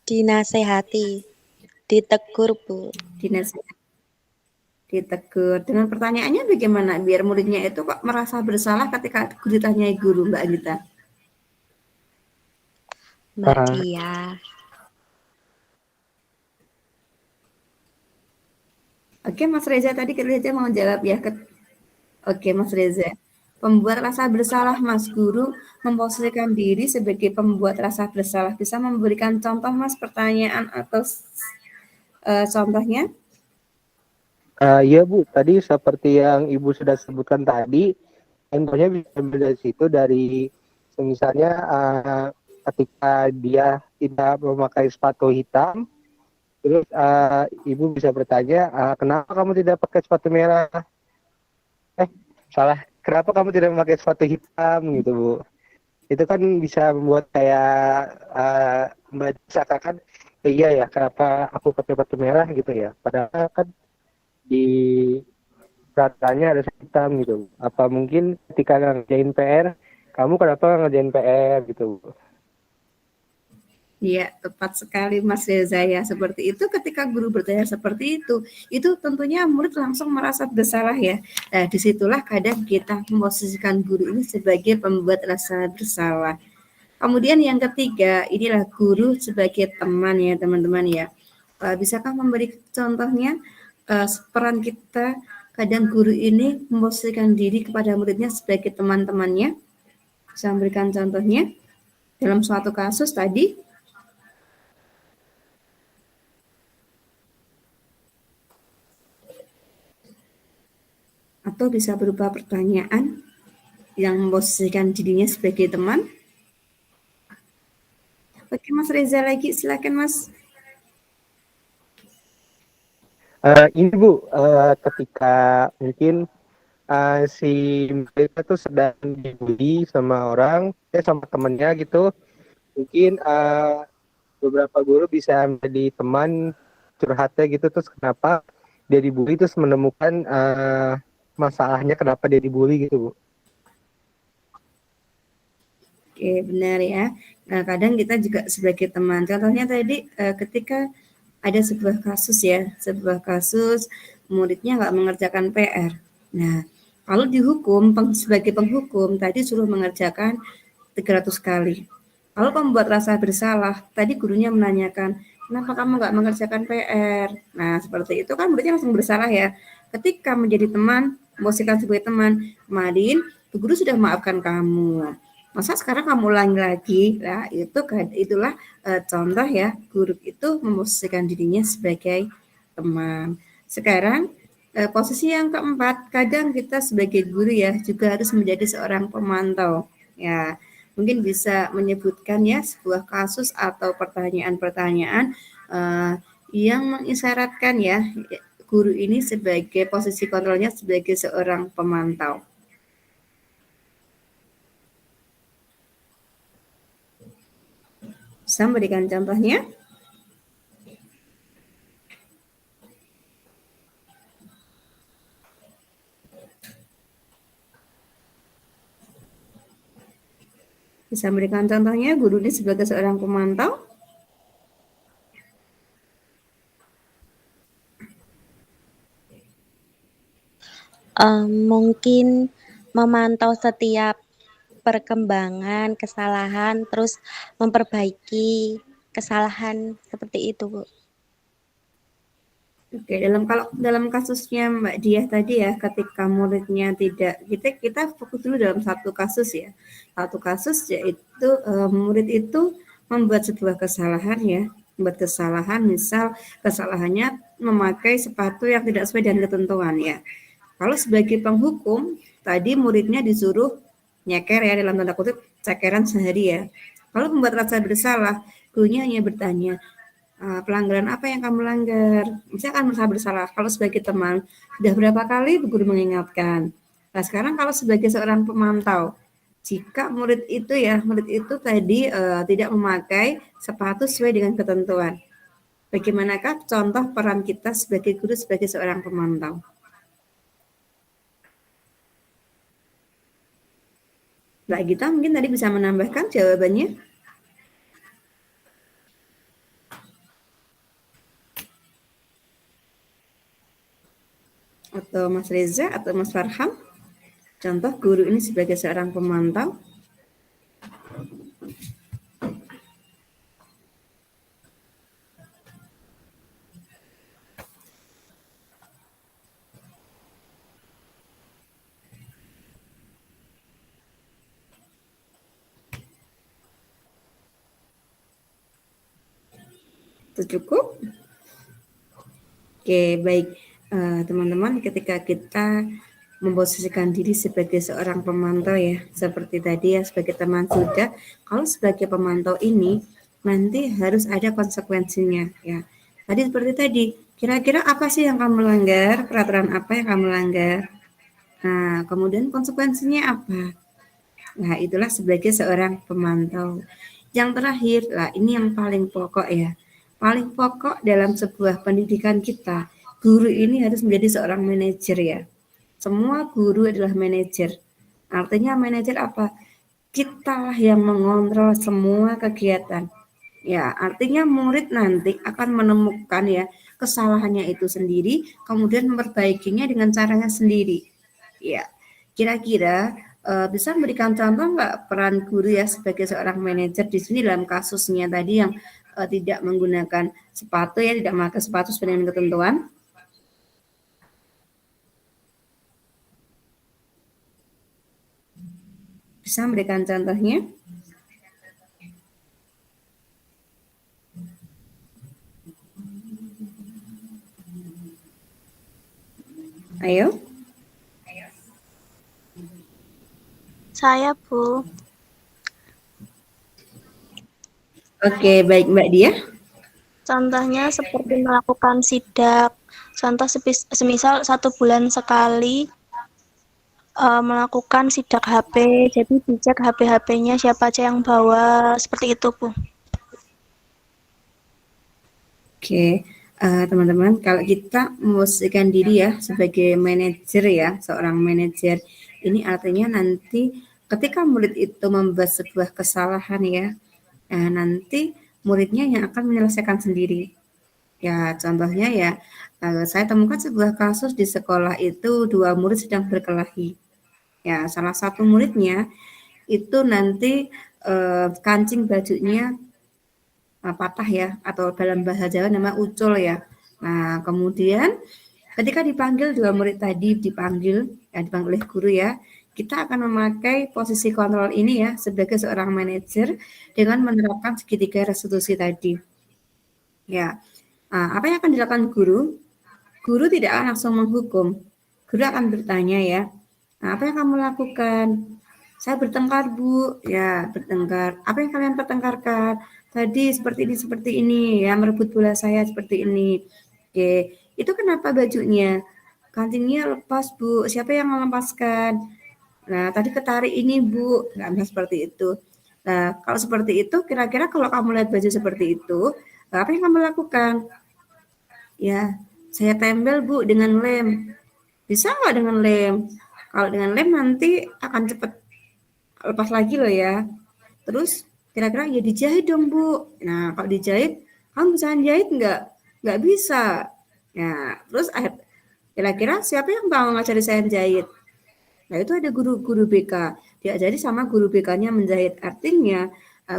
Dinasehati, ditegur Bu. Dinasehati, ditegur. Dengan pertanyaannya bagaimana biar muridnya itu kok merasa bersalah ketika ditanyai guru Mbak Anita? Mbak Dia. Oke, Mas Reza tadi kita mau jawab ya. Oke, Mas Reza. Pembuat rasa bersalah, Mas Guru memposisikan diri sebagai pembuat rasa bersalah. Bisa memberikan contoh, Mas, pertanyaan atau contohnya? Iya Bu, tadi seperti yang Ibu sudah sebutkan tadi, contohnya bisa dari situ dari misalnya ketika dia tidak memakai sepatu hitam, terus Ibu bisa bertanya, kenapa kamu tidak pakai sepatu merah? Salah, kenapa kamu tidak memakai sepatu hitam gitu Bu? Itu kan bisa membuat kayak Mbak seakan iya ya, kenapa aku pakai sepatu merah gitu ya? Padahal kan di peraturannya ada hitam gitu. Apa mungkin ketika ngerjain PR, kamu kenapa ngerjain PR gitu Bu? Iya, tepat sekali Mas Reza ya. Seperti itu ketika guru bertanya seperti itu tentunya murid langsung merasa bersalah ya. Nah, disitulah kadang kita memposisikan guru ini sebagai pembuat rasa bersalah. Kemudian yang ketiga, inilah guru sebagai teman ya teman-teman ya. Bisakah memberi contohnya peran kita kadang guru ini memposisikan diri kepada muridnya sebagai teman-temannya? Bisa memberikan contohnya dalam suatu kasus tadi? Atau bisa berupa pertanyaan yang memposisikan dirinya sebagai teman. Oke Mas Reza lagi, silakan Mas. Ini Bu, ketika mungkin si mereka tuh sedang dibully sama orang, sama temennya gitu, mungkin beberapa guru bisa menjadi teman curhatnya gitu, terus kenapa dia dibully, terus menemukan masalahnya kenapa dia dibully gitu Bu. Oke, benar ya. Nah, kadang kita juga sebagai teman. Contohnya tadi ketika ada sebuah kasus muridnya nggak mengerjakan PR. Nah, kalau dihukum sebagai penghukum tadi suruh mengerjakan 300 kali. Kalau pembuat rasa bersalah, tadi gurunya menanyakan, kenapa kamu nggak mengerjakan PR? Nah, seperti itu kan muridnya langsung bersalah ya. Ketika menjadi teman, memposisikan sebagai teman, kemarin guru sudah maafkan kamu. Masa sekarang kamu ulangi lagi? Nah, itulah contoh ya, guru itu memposisikan dirinya sebagai teman. Sekarang posisi yang keempat, kadang kita sebagai guru ya juga harus menjadi seorang pemantau. Ya, mungkin bisa menyebutkan ya sebuah kasus atau pertanyaan-pertanyaan yang mengisyaratkan ya guru ini sebagai posisi kontrolnya sebagai seorang pemantau. Bisa memberikan contohnya? Bisa memberikan contohnya, guru ini sebagai seorang pemantau? Mungkin memantau setiap perkembangan, kesalahan, terus memperbaiki kesalahan seperti itu, Bu. Oke, kalau dalam kasusnya Mbak Diah tadi ya, ketika muridnya tidak, kita fokus dulu dalam satu kasus ya. Satu kasus yaitu murid itu membuat sebuah kesalahan ya, membuat kesalahan, misal kesalahannya memakai sepatu yang tidak sesuai dengan ketentuan ya. Kalau sebagai penghukum, tadi muridnya disuruh nyeker ya, dalam tanda kutip cekeran sehari ya. Kalau membuat rasa bersalah, gurunya hanya bertanya, pelanggaran apa yang kamu langgar? Misalnya kan merasa bersalah. Kalau sebagai teman, sudah berapa kali guru mengingatkan. Nah sekarang kalau sebagai seorang pemantau, jika murid itu tadi tidak memakai sepatu sesuai dengan ketentuan. Bagaimanakah contoh peran kita sebagai guru, sebagai seorang pemantau? Mbak Gita mungkin tadi bisa menambahkan jawabannya. Atau Mas Reza atau Mas Farham, contoh guru ini sebagai seorang pemantau. Itu cukup? Oke, baik. Teman-teman, ketika kita memposisikan diri sebagai seorang pemantau ya, seperti tadi ya, sebagai teman sudah, kalau sebagai pemantau ini nanti harus ada konsekuensinya ya. Tadi seperti tadi, kira-kira apa sih yang kamu langgar, peraturan apa yang kamu langgar? Nah, kemudian konsekuensinya apa? Nah, itulah sebagai seorang pemantau. Yang terakhir, lah ini yang paling pokok ya. Paling pokok dalam sebuah pendidikan kita, guru ini harus menjadi seorang manajer ya. Semua guru adalah manajer. Artinya manajer apa? Kitalah yang mengontrol semua kegiatan. Ya, artinya murid nanti akan menemukan ya kesalahannya itu sendiri, kemudian memperbaikinya dengan caranya sendiri. Ya, kira-kira bisa memberikan contoh nggak peran guru ya sebagai seorang manajer di sini dalam kasusnya tadi yang tidak menggunakan sepatu ya, tidak memakai sepatu sesuai dengan ketentuan? Bisa memberikan contohnya? Ayo. Saya, Bu. Oke, baik Mbak Diah. Contohnya seperti melakukan sidak. Contoh semisal 1 bulan sekali melakukan sidak HP. Jadi dicek HP-HP-nya siapa aja yang bawa, seperti itu, Bu. Oke, teman-teman, kalau kita memposisikan diri ya sebagai manajer ya, seorang manajer, ini artinya nanti ketika murid itu membuat sebuah kesalahan ya, nanti muridnya yang akan menyelesaikan sendiri. Ya, contohnya ya, saya temukan sebuah kasus di sekolah itu 2 murid sedang berkelahi. Ya, salah satu muridnya itu nanti kancing bajunya patah ya, atau dalam bahasa Jawa nama ucul ya. Nah, kemudian ketika dipanggil 2 murid tadi dipanggil oleh guru ya, kita akan memakai posisi kontrol ini ya sebagai seorang manajer dengan menerapkan segitiga restitusi tadi. Ya, apa yang akan dilakukan guru? Guru tidak akan langsung menghukum. Guru akan bertanya ya, apa yang kamu lakukan? Saya bertengkar, Bu. Ya, bertengkar. Apa yang kalian pertengkarkan? Tadi seperti ini, ya merebut bola saya seperti ini. Oke, itu kenapa bajunya? Kancingnya lepas, Bu. Siapa yang melepaskan? Nah, tadi ketarik ini, Bu. Nah, seperti itu. Nah, kalau seperti itu, kira-kira kalau kamu lihat baju seperti itu, apa yang kamu lakukan? Ya, saya tempel, Bu, dengan lem. Bisa nggak dengan lem? Kalau dengan lem nanti akan cepat lepas lagi loh ya. Terus kira-kira ya dijahit dong Bu. Nah kalau dijahit, kamu bisa jahit nggak? Nggak bisa. Nah terus kira-kira siapa yang mau ngajari saya jahit? Nah itu ada guru-guru BK, diajari sama guru BK-nya menjahit. Artinya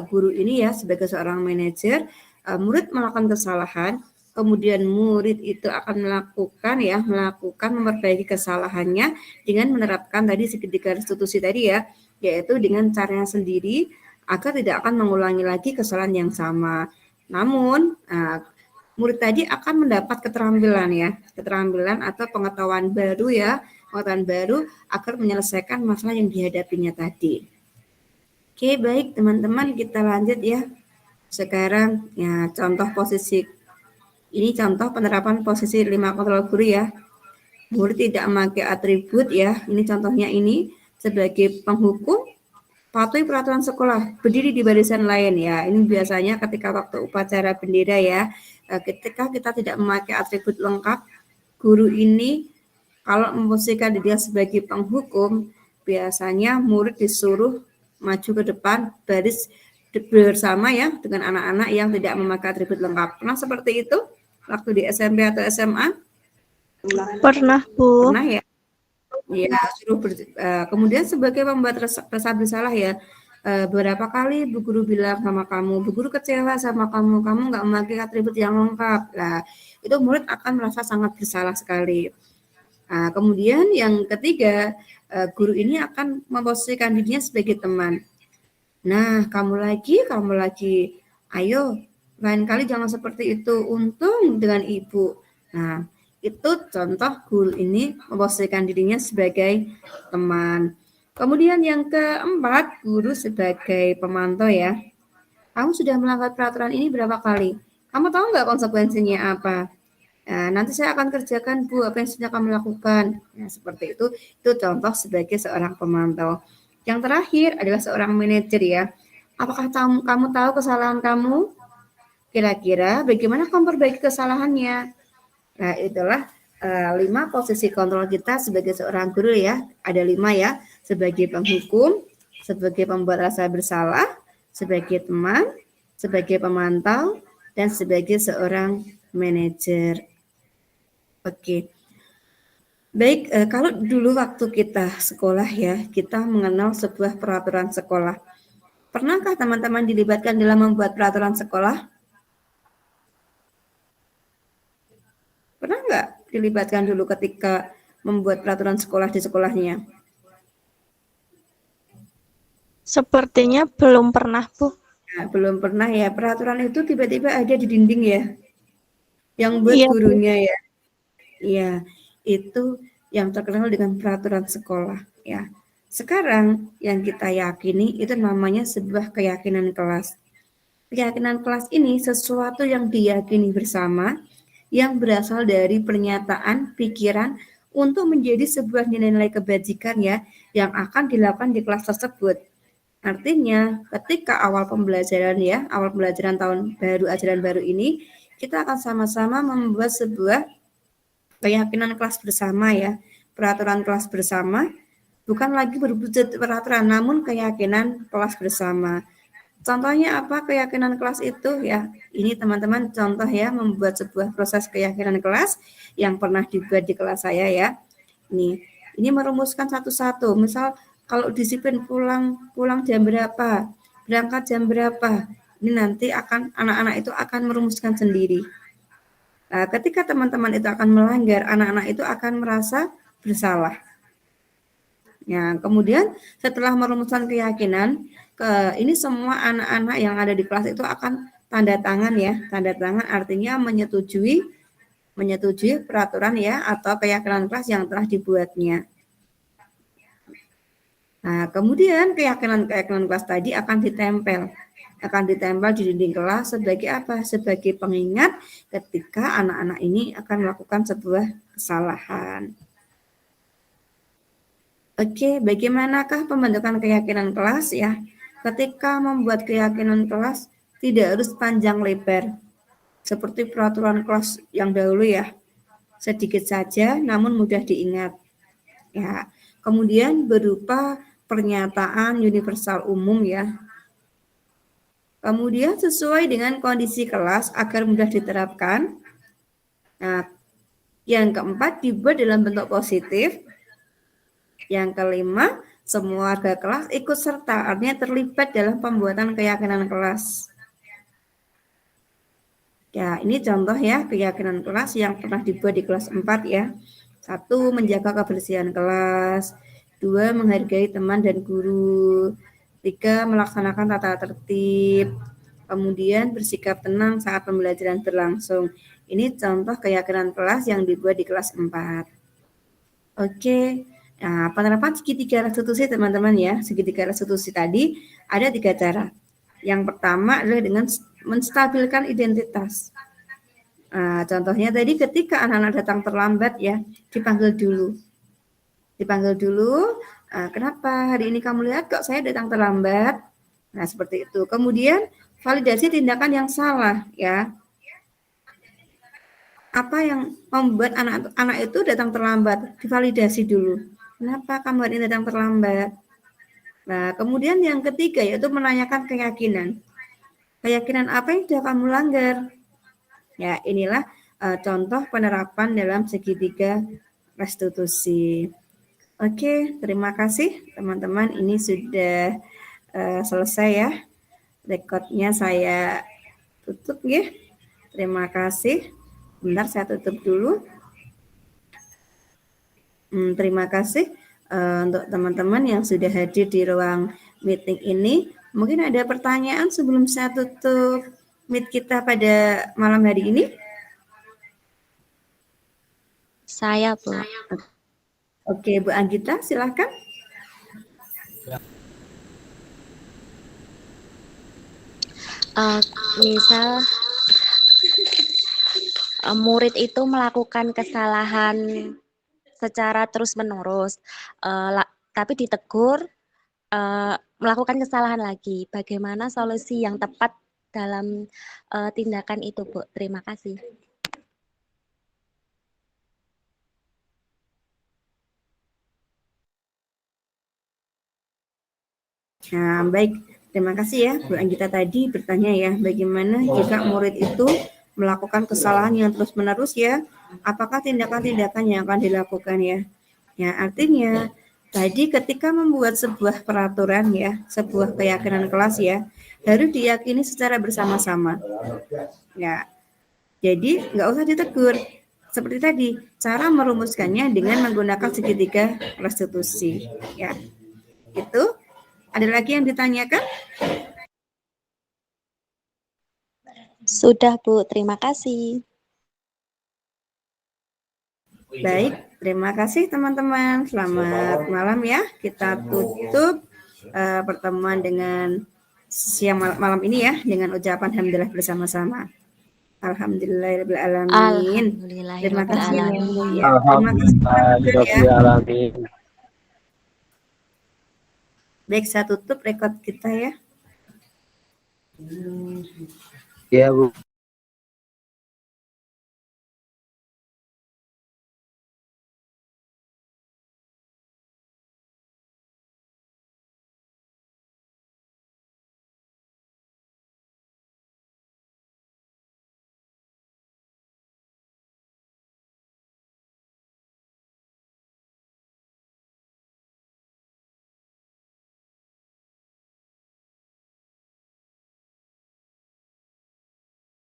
guru ini ya sebagai seorang manajer, murid melakukan kesalahan, kemudian murid itu akan melakukan memperbaiki kesalahannya dengan menerapkan tadi segitiga restitusi tadi ya, yaitu dengan caranya sendiri agar tidak akan mengulangi lagi kesalahan yang sama. Namun murid tadi akan mendapat keterampilan atau pengetahuan baru agar menyelesaikan masalah yang dihadapinya tadi. Oke, baik teman-teman, kita lanjut ya. Sekarang ya contoh penerapan posisi 5 kontrol guru ya. Murid tidak memakai atribut ya. Ini contohnya ini sebagai penghukum, patuhi peraturan sekolah, berdiri di barisan lain ya. Ini biasanya ketika waktu upacara bendera ya. Ketika kita tidak memakai atribut lengkap, guru ini kalau memposisikan dia sebagai penghukum, biasanya murid disuruh maju ke depan baris bersama ya dengan anak-anak yang tidak memakai atribut lengkap. Pernah seperti itu waktu di SMP atau SMA? Pernah, Bu. Pernah ya? Ya, kemudian sebagai pembuat rasa bersalah ya, berapa kali Bu Guru bilang sama kamu, Bu Guru kecewa sama kamu nggak memakai atribut yang lengkap. Nah, itu murid akan merasa sangat bersalah sekali. Nah, kemudian yang ketiga, guru ini akan memposisikan dirinya sebagai teman. Nah, kamu lagi, ayo, lain kali jangan seperti itu, untung dengan ibu. Nah, itu contoh guru ini memposisikan dirinya sebagai teman. Kemudian yang keempat, guru sebagai pemantau ya. Kamu sudah melanggar peraturan ini berapa kali? Kamu tahu nggak konsekuensinya apa? Nah, nanti saya akan kerjakan Bu apa yang sudah kamu lakukan. Ya, seperti itu contoh sebagai seorang pemantau. Yang terakhir adalah seorang manajer ya. Apakah kamu tahu kesalahan kamu? Kira-kira bagaimana kamu perbaiki kesalahannya? Nah, itulah 5 posisi kontrol kita sebagai seorang guru ya. Ada 5 ya, sebagai penghukum, sebagai pembuat rasa bersalah, sebagai teman, sebagai pemantau, dan sebagai seorang manajer. Oke. Baik, kalau dulu waktu kita sekolah ya, kita mengenal sebuah peraturan sekolah. Pernahkah teman-teman dilibatkan dalam membuat peraturan sekolah? Pernah nggak dilibatkan dulu ketika membuat peraturan sekolah di sekolahnya? Sepertinya belum pernah, Bu. Nah, belum pernah ya. Peraturan itu tiba-tiba ada di dinding ya, yang buat Iya, Bu. gurunya ya. Iya, itu yang terkenal dengan peraturan sekolah ya. Sekarang yang kita yakini itu namanya sebuah keyakinan kelas. Keyakinan kelas ini sesuatu yang diyakini bersama yang berasal dari pernyataan, pikiran untuk menjadi sebuah nilai-nilai kebajikan ya yang akan dilakukan di kelas tersebut. Artinya, ketika awal pembelajaran tahun baru, ajaran baru ini, kita akan sama-sama membuat sebuah keyakinan kelas bersama ya. Peraturan kelas bersama bukan lagi berwujud peraturan, namun keyakinan kelas bersama. Contohnya apa keyakinan kelas itu ya? Ini teman-teman contoh ya membuat sebuah proses keyakinan kelas yang pernah dibuat di kelas saya ya. Ini merumuskan satu-satu. Misal kalau disiplin pulang jam berapa, berangkat jam berapa. Ini nanti anak-anak itu akan merumuskan sendiri. Nah, ketika teman-teman itu akan melanggar, anak-anak itu akan merasa bersalah. Ya, kemudian setelah merumuskan keyakinan, ini semua anak-anak yang ada di kelas itu akan tanda tangan ya. Tanda tangan artinya menyetujui peraturan ya atau keyakinan kelas yang telah dibuatnya. Nah, kemudian keyakinan kelas tadi akan ditempel di dinding kelas sebagai apa? Sebagai pengingat ketika anak-anak ini akan melakukan sebuah kesalahan. Oke, bagaimanakah pembentukan keyakinan kelas ya? Ketika membuat keyakinan kelas tidak harus panjang lebar seperti peraturan kelas yang dahulu ya. Sedikit saja namun mudah diingat. Ya. Kemudian berupa pernyataan universal umum ya. Kemudian sesuai dengan kondisi kelas agar mudah diterapkan. Nah, yang keempat dibuat dalam bentuk positif. Yang kelima, semua warga kelas ikut serta, artinya terlibat dalam pembuatan keyakinan kelas. Ya, ini contoh ya keyakinan kelas yang pernah dibuat di kelas 4 ya. 1. Menjaga kebersihan kelas. 2. Menghargai teman dan guru. 3. Melaksanakan tata tertib. Kemudian bersikap tenang saat pembelajaran berlangsung. Ini contoh keyakinan kelas yang dibuat di kelas 4. Oke. Nah, penerapan segitiga restitusi teman-teman ya. Segitiga restitusi tadi ada 3 cara. Yang pertama adalah dengan menstabilkan identitas. Nah, contohnya tadi ketika anak-anak datang terlambat ya, dipanggil dulu. Dipanggil dulu, kenapa hari ini kamu lihat kok saya datang terlambat? Nah, seperti itu. Kemudian validasi tindakan yang salah ya. Apa yang membuat anak-anak itu datang terlambat? Divalidasi dulu. Kenapa kamu hari ini datang terlambat? Nah, kemudian yang ketiga yaitu menanyakan keyakinan. Keyakinan apa yang sudah kamu langgar? Ya, inilah contoh penerapan dalam segitiga restitusi. Oke, terima kasih teman-teman. Ini sudah selesai ya. Rekodnya saya tutup ya. Terima kasih. Bentar saya tutup dulu. Terima kasih untuk teman-teman yang sudah hadir di ruang meeting ini. Mungkin ada pertanyaan sebelum saya tutup meet kita pada malam hari ini? Saya, Bu. Oke, Bu Anggita, silahkan. Misal murid itu melakukan kesalahan secara terus-menerus, tapi ditegur, melakukan kesalahan lagi. Bagaimana solusi yang tepat dalam tindakan itu, Bu? Terima kasih. Nah, baik. Terima kasih ya, Bu Anggita tadi bertanya ya, bagaimana jika murid itu melakukan kesalahan yang terus-menerus ya, apakah tindakan-tindakan yang akan dilakukan ya? Ya, artinya tadi ketika membuat sebuah peraturan ya, sebuah keyakinan kelas ya, harus diyakini secara bersama-sama. Ya, jadi nggak usah ditegur. Seperti tadi, cara merumuskannya dengan menggunakan segitiga restitusi. Ya, itu. Ada lagi yang ditanyakan? Sudah, Bu. Terima kasih. Baik, terima kasih teman-teman. Selamat malam ya. Kita tutup pertemuan dengan siang malam ini ya dengan ucapan alhamdulillah bersama-sama. Alhamdulillahirobbilalamin. Terima kasih. Alhamdulillahirobbilalamin. Baik, saya tutup rekod kita ya. Ya, Bu.